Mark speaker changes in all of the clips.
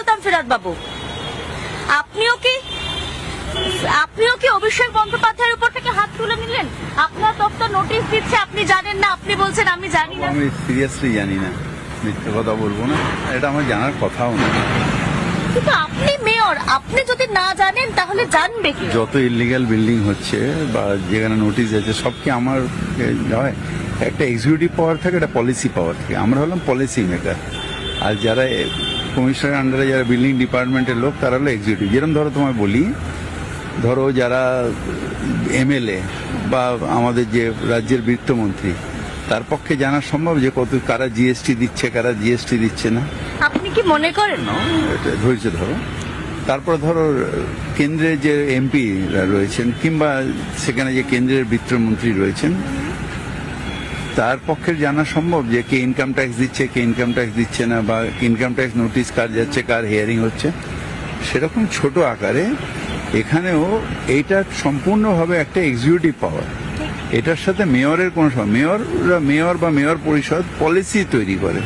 Speaker 1: বলতাম ফিরাদ বাবু, আপনিও কি অভিষেক বন্দ্যোপাধ্যায়ের উপর থেকে হাত তুলে নিলেন? আপনার দপ্তর নোটিশ দিচ্ছে, আপনি জানেন না, আপনি বলছেন আমি জানি না।
Speaker 2: আমি সিরিয়াসলি জানি না, মিথ্যে কথা বলবো না, এটা আমার জানার কথাও না।
Speaker 1: কিন্তু আপনি মেয়র, আপনি যদি না জানেন তাহলে জানবে কি?
Speaker 2: যত ইলিগাল বিল্ডিং হচ্ছে বা যেখানে নোটিশ আছে সব কি আমার হয়? একটা এক্সিকিউটিভ পাওয়ার থাকে, একটা পলিসি পাওয়ার থাকে। আমরা হলাম পলিসি মেকার, আর যারা কমিশনের আন্ডারে যারা বিল্ডিং ডিপার্টমেন্টের লোক তারা হলো এক্সিকিউটিভ। যেরকম ধরো তোমায় বলি, ধরো যারা এমএলএ বা আমাদের যে রাজ্যের বিত্তমন্ত্রী, তার পক্ষে জানা সম্ভব যে কত কারা জিএসটি দিচ্ছে, কারা জিএসটি দিচ্ছে না?
Speaker 1: আপনি কি মনে করেন?
Speaker 2: এটা ধৈর্য ধরো। তারপর ধরো কেন্দ্রের যে এমপি রয়েছেন কিংবা সেখানে যে কেন্দ্রের বিত্তমন্ত্রী রয়েছেন, তার পক্ষে জানা সম্ভব যে কে ইনকাম ট্যাক্স দিচ্ছে, কে ইনকাম ট্যাক্স দিচ্ছে না, বা ইনকাম ট্যাক্স নোটিশ কার যাচ্ছে, কার হিয়ারিং হচ্ছে। সেরকম ছোট আকারে এখানেও এইটা সম্পূর্ণভাবে একটা এক্সিকিউটিভ পাওয়ার। এটার সাথে মেয়রের কোনো মেয়র বা মেয়র পরিষদ পলিসি তৈরি করে।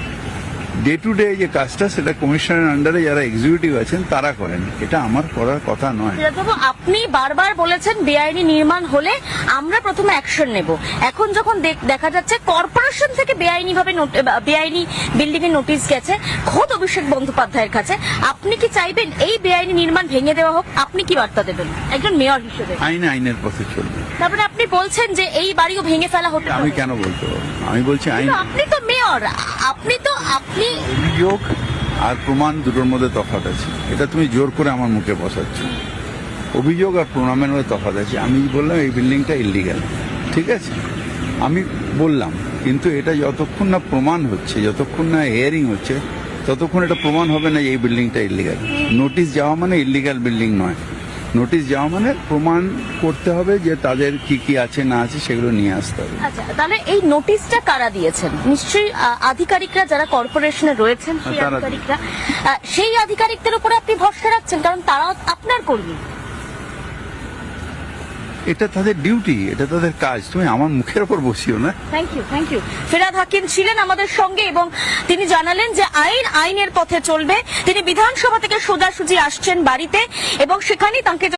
Speaker 2: ডে টু ডে যে কাজটা সেটা কমিশনের আন্ডারে যারা এক্সিকিউটিভ আছেন তারা করেন, এটা আমার করার কথা নয়।
Speaker 1: ফিরাদবাবু, আপনি বারবার বলেছেন বেআইনি নির্মাণ হলে আমরা প্রথমে অ্যাকশন নেব। এখন যখন দেখা যাচ্ছে কর্পোরেশন থেকে বেআইনি বিল্ডিং এর নোটিশ গেছে খোদ অভিষেক বন্দ্যোপাধ্যায়ের কাছে, আপনি কি চাইবেন এই বেআইনি নির্মাণ ভেঙে দেওয়া হোক? আপনি কি বার্তা দেবেন একজন মেয়র হিসেবে?
Speaker 2: আইনের পথে চলবে।
Speaker 1: তারপরে আপনি বলছেন যে এই বাড়িও ভেঙে ফেলা হতে
Speaker 2: আমি কেন বলতে পারবো? আমি বলছি আইন।
Speaker 1: আপনি তো মেয়র, আপনি
Speaker 2: অভিযোগ আর প্রমাণ দুটোর মধ্যে তফাৎ আছে। এটা তুমি জোর করে আমার মুখে বসাচ্ছ। অভিযোগ আর প্রমাণের মধ্যে তফাৎ আছে। আমি বললাম এই বিল্ডিংটা ইলিগাল, ঠিক আছে, আমি বললাম, কিন্তু এটা যতক্ষণ না প্রমাণ হচ্ছে, যতক্ষণ না হিয়ারিং হচ্ছে, ততক্ষণ এটা প্রমাণ হবে না যে এই বিল্ডিংটা ইলিগাল। নোটিশ যাওয়া মানে ইলিগাল বিল্ডিং নয়। নোটিশ যাওয়া মানে প্রমাণ করতে হবে যে তাদের কি কি আছে না আছে সেগুলো নিয়ে আসতে হবে।
Speaker 1: আচ্ছা, তাহলে এই নোটিশটা কারা দিয়েছেন? নিশ্চয়ই আধিকারিকরা যারা কর্পোরেশনে রয়েছেন, সেই আধিকারিকরা। সেই আধিকারিকদের উপরে আপনি ভরসা রাখছেন, কারণ তারা আপনার কর্মী।
Speaker 2: এটা তাদের ডিউটি, এটা তাদের কাজ, তুমি আমার মুখের ওপর বসিও না।
Speaker 1: Thank you. ফিরাদ হাকিম ছিলেন আমাদের সঙ্গে এবং তিনি জানালেন যে আইনের পথে চলবে। তিনি বিধানসভা থেকে সোজাসুজি আসছেন বাড়িতে এবং সেখানেই তাকে